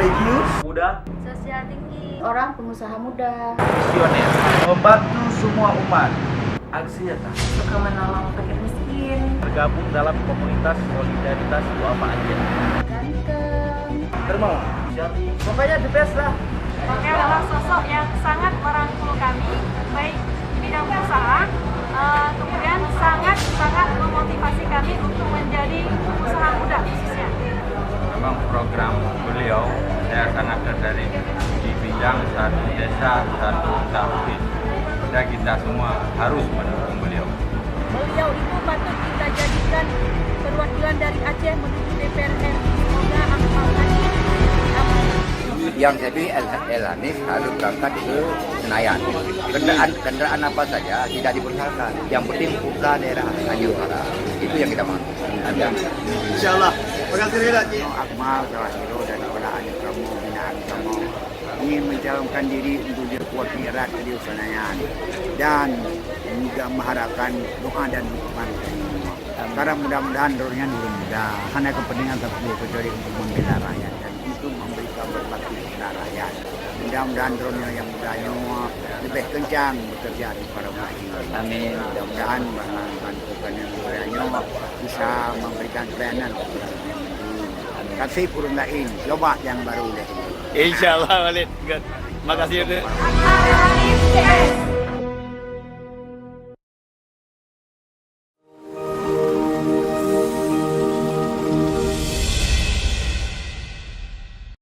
religius, muda, sosial tinggi, orang pengusaha muda, visioner, membantu semua umat, aksi nyata, suka menolong fakir miskin, bergabung dalam komunitas solidaritas apa aja. ganteng, dermawan, jadi pokoknya the best lah. Oke, adalah sosok yang sangat merangkul kami, baik di bidang usaha, kemudian sangat memotivasi kami untuk menjadi usaha muda khususnya. Memang program beliau saya sangat tertarik di bidang satu desa satu tauhid. Dan kita semua harus mendukung beliau. Beliau itu patut kita jadikan perwakilan dari Aceh menuju DPR RI. Semoga amal Yang saya pilih El Hanif harus berangkat ke Senayan. Kendaraan apa saja tidak dipersoalkan. Yang penting buka daerah Tanjung Utara. Itu yang kita mau. Insyaallah. Terima kasih Raji. Akmal Zawahiro dan Kepala Kamu Binaan Kamu ingin mencalonkan diri untuk jadi wakil rakyat di Senayan dan juga mengharapkan doa dan dukungan dari semua. Karena mudah-mudahan dorongnya dulu mudah. Karena kepentingan satu kecuali untuk membela rakyat dan untuk memberikan berbakti kepada rakyat. Mudah-mudahan dorongnya yang mudahnya lebih kencang bekerja di para masyarakat. Amin. Mudah-mudahan bantuan yang mudahnya bisa memberikan pelayanan kepada kasih purun lain, coba yang baru deh. Insyaallah Walid. Makasih. Amin.